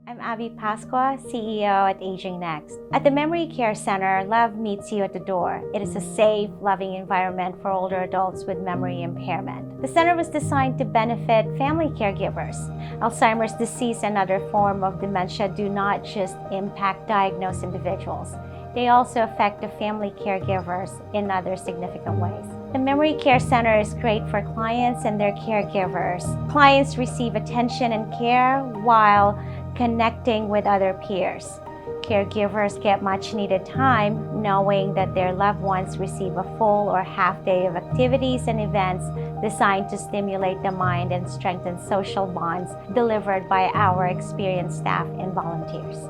I'm Abby Pasqua, CEO at AgingNext. At the Memory Care Center, love meets you at the door. It is a safe, loving environment for older adults with memory impairment. The center was designed to benefit family caregivers. Alzheimer's disease and other forms of dementia do not just impact diagnosed individuals. They also affect the family caregivers in other significant ways. The Memory Care Center is great for clients and their caregivers. Clients receive attention and care while connecting with other peers. Caregivers get much needed time knowing that their loved ones receive a full or half day of activities and events designed to stimulate the mind and strengthen social bonds delivered by our experienced staff and volunteers.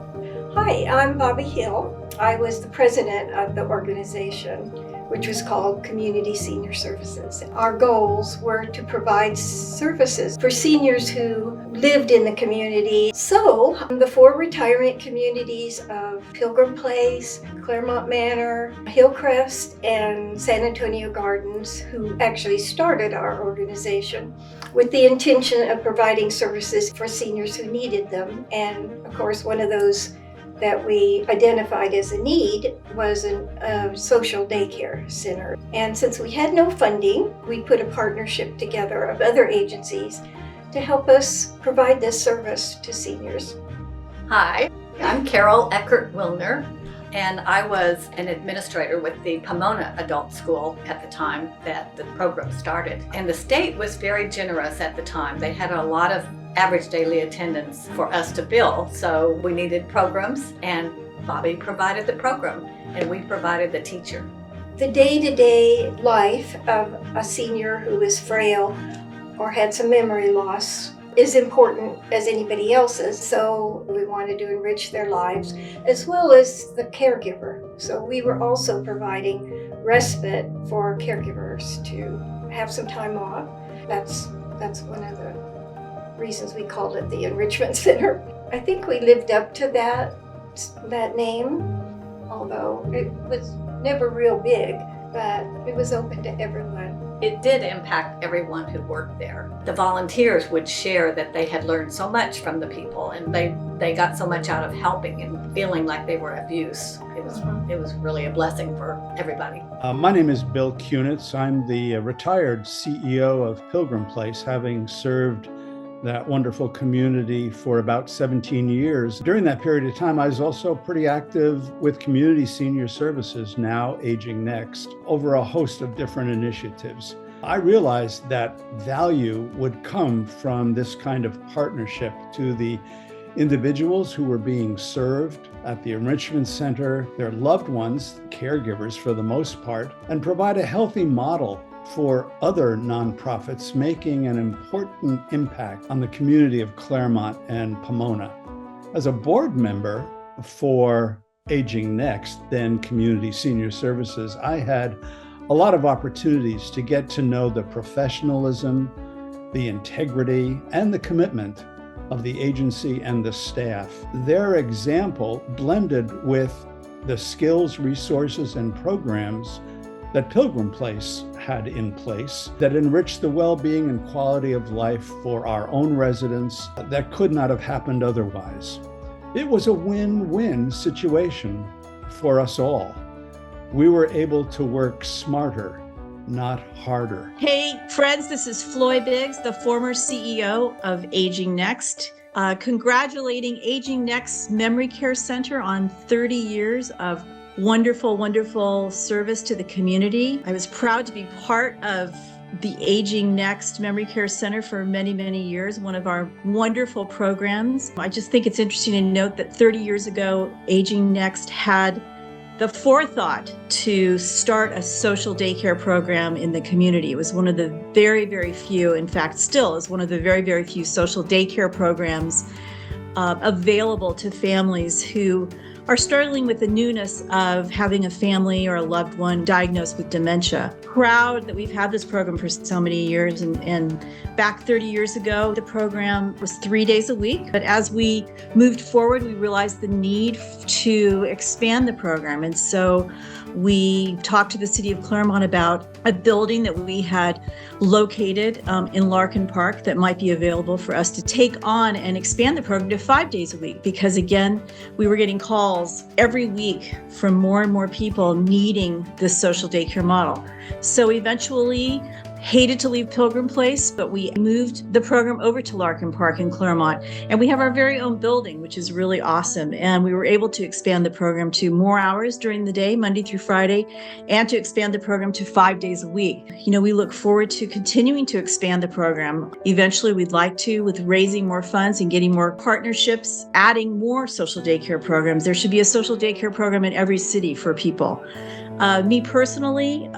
Hi, I'm Bobby Hill. I was the president of the organization, which was called Community Senior Services. Our goals were to provide services for seniors who lived in the community. So the 4 retirement communities of Pilgrim Place, Claremont Manor, Hillcrest, and San Antonio Gardens, who actually started our organization with the intention of providing services for seniors who needed them. And of course, one of those that we identified as a need was a social daycare center. And since we had no funding, we put a partnership together of other agencies to help us provide this service to seniors. Hi, I'm Carol Eckert-Wilner, and I was an administrator with the Pomona Adult School at the time that the program started. And the state was very generous at the time. They had a lot of average daily attendance for us to bill, so we needed programs, and Bobby provided the program, and we provided the teacher. The day-to-day life of a senior who is frail or had some memory loss is important as anybody else's, so we wanted to enrich their lives as well as the caregiver. So we were also providing respite for caregivers to have some time off. That's one of the reasons we called it the Enrichment Center. I think we lived up to that name, although it was never real big, but it was open to everyone. It did impact everyone who worked there. The volunteers would share that they had learned so much from the people, and they got so much out of helping and feeling like they were of use. It was really a blessing for everybody. My name is Bill Kunitz. I'm the retired CEO of Pilgrim Place, having served that wonderful community for about 17 years. During that period of time, I was also pretty active with Community Senior Services, now AgingNext, over a host of different initiatives. I realized that value would come from this kind of partnership to the individuals who were being served at the Enrichment Center, their loved ones, caregivers for the most part, and provide a healthy model for other nonprofits making an important impact on the community of Claremont and Pomona. As a board member for AgingNext, then Community Senior Services, I had a lot of opportunities to get to know the professionalism, the integrity, and the commitment of the agency and the staff. Their example blended with the skills, resources, and programs that Pilgrim Place had in place that enriched the well-being and quality of life for our own residents that could not have happened otherwise. It was a win-win situation for us all. We were able to work smarter, not harder. Hey friends, this is Floy Biggs, the former CEO of AgingNext. Congratulating AgingNext Memory Care Center on 30 years of wonderful service to the community. I was proud to be part of the AgingNext Memory Care Center for many years, one of our wonderful programs. I just think it's interesting to note that 30 years ago, AgingNext had the forethought to start a social daycare program in the community. It was one of the very few, in fact, still is one of the very few social daycare programs available to families who are struggling with the newness of having a family or a loved one diagnosed with dementia. Proud that we've had this program for so many years, and back 30 years ago, the program was 3 days a week. But as we moved forward, we realized the need to expand the program. And so we talked to the city of Claremont about a building that we had located in Larkin Park that might be available for us to take on and expand the program to 5 days a week. Because again, we were getting calls every week from more and more people needing this social daycare model. So eventually, hated to leave Pilgrim Place, but we moved the program over to Larkin Park in Claremont. And we have our very own building, which is really awesome. And we were able to expand the program to more hours during the day, Monday through Friday, and to expand the program to 5 days a week. You know, we look forward to continuing to expand the program. Eventually, we'd like to, with raising more funds and getting more partnerships, adding more social daycare programs. There should be a social daycare program in every city for people. Me personally,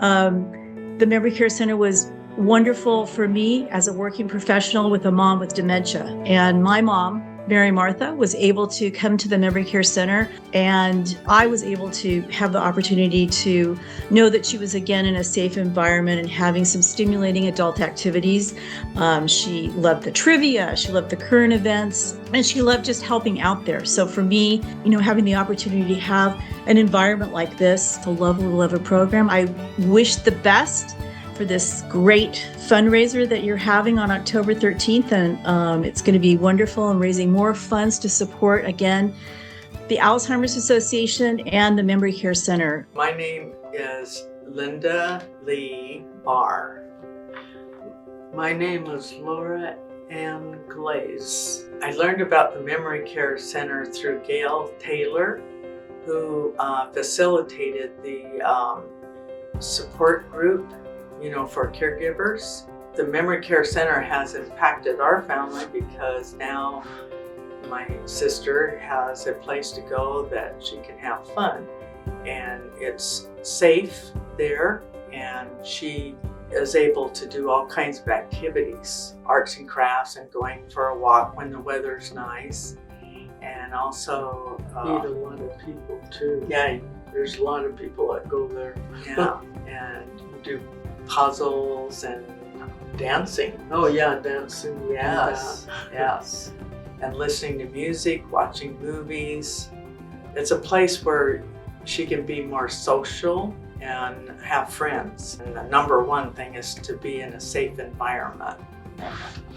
the Memory Care Center was wonderful for me as a working professional with a mom with dementia. And my mom, Mary Martha, was able to come to the Memory Care Center, and I was able to have the opportunity to know that she was again in a safe environment and having some stimulating adult activities. She loved the trivia, she loved the current events, and she loved just helping out there. So for me, you know, having the opportunity to have an environment like this, the love a program, I wish the best for this great fundraiser that you're having on October 13th. And it's going to be wonderful and raising more funds to support, again, the Alzheimer's Association and the Memory Care Center. My name is Linda Lee Barr. My name is Laura Ann Glaze. I learned about the Memory Care Center through Gail Taylor, who facilitated the support group, you know, for caregivers. The Memory Care Center has impacted our family because now my sister has a place to go that she can have fun, and it's safe there, and she is able to do all kinds of activities, arts and crafts, and going for a walk when the weather's nice. And also Meet a lot of people too. yeah, There's a lot of people that go there. yeah, and do puzzles and dancing. Oh yeah, dancing. Yes, yes. And listening to music, watching movies. It's a place where she can be more social and have friends. And the number one thing is to be in a safe environment.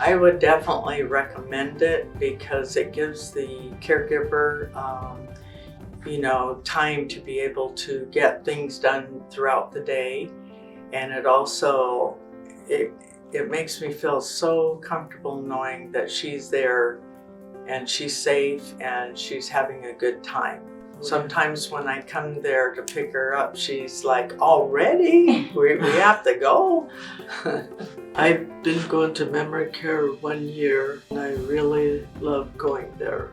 I would definitely recommend it because it gives the caregiver, you know, time to be able to get things done throughout the day. And it also, it makes me feel so comfortable knowing that she's there and she's safe and she's having a good time. Sometimes when I come there to pick her up, she's like, already? We have to go? I've been going to memory care 1 year, and I really love going there.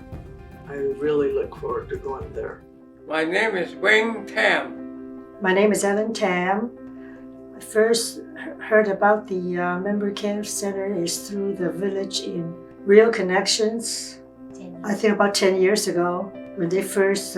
I really look forward to going there. My name is Wayne Tam. My name is Ellen Tam. I first heard about the Memory Care Center is through the village in Real Connections. I think about 10 years ago when they first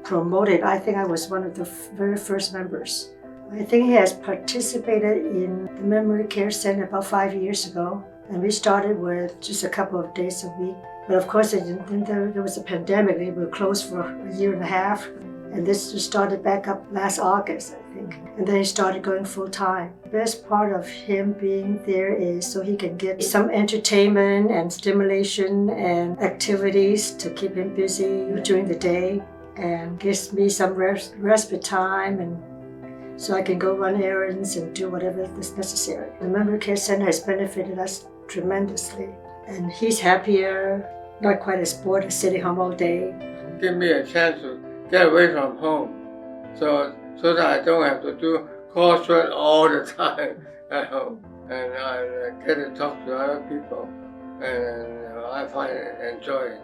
promoted. I think I was one of the very first members. I think he has participated in the Memory Care Center about 5 years ago, and we started with just a couple of days a week. But of course, then there was a pandemic. They were closed for a year and a half, and this just started back up last August, I think. And then he started going full time. The best part of him being there is so he can get some entertainment and stimulation and activities to keep him busy during the day, and gives me some respite time, and so I can go run errands and do whatever is necessary. The Memory Care Center has benefited us tremendously, and he's happier, not quite as bored as sitting home all day. Give me a chance to get away from home, so that I don't have to do coursework all the time at home, and I get to talk to other people, and I find it enjoying.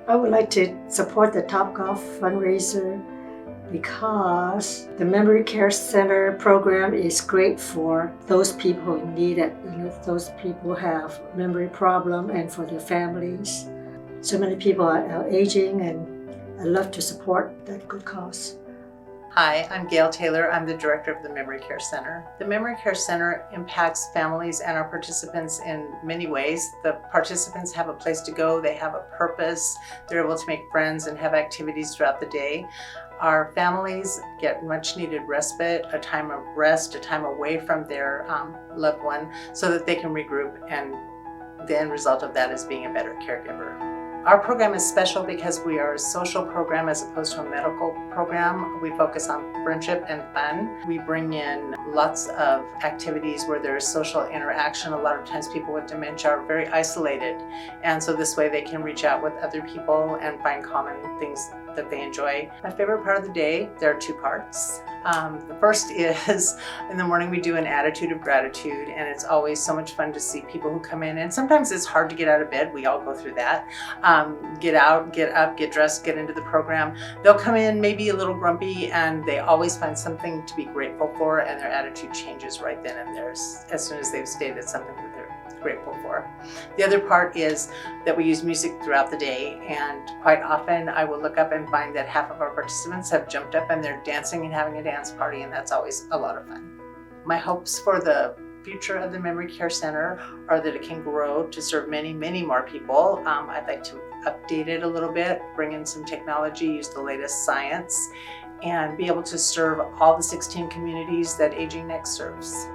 I would like to support the Topgolf fundraiser because the Memory Care Center program is great for those people who need it. You know, those people who have memory problem, and for their families. So many people are aging, and I love to support that good cause. Hi, I'm Gail Taylor. I'm the director of the Memory Care Center. The Memory Care Center impacts families and our participants in many ways. The participants have a place to go, they have a purpose, they're able to make friends and have activities throughout the day. Our families get much needed respite, a time of rest, a time away from their loved one so that they can regroup, and the end result of that is being a better caregiver. Our program is special because we are a social program as opposed to a medical program. We focus on friendship and fun. We bring in lots of activities where there is social interaction. A lot of times people with dementia are very isolated, and so this way they can reach out with other people and find common things that they enjoy. My favorite part of the day, there are two parts. The first is in the morning we do an attitude of gratitude, and it's always so much fun to see people who come in, and sometimes it's hard to get out of bed. We all go through that. Get out, get up, get dressed, get into the program. They'll come in maybe a little grumpy, and they always find something to be grateful for, and their attitude changes right then and there as soon as they've stated something that they're grateful for. The other part is that we use music throughout the day, and quite often I will look up and find that half of our participants have jumped up and they're dancing and having a dance party, and that's always a lot of fun. My hopes for the future of the Memory Care Center are that it can grow to serve many, many more people. I'd like to update it a little bit, bring in some technology, use the latest science, and be able to serve all the 16 communities that AgingNext serves.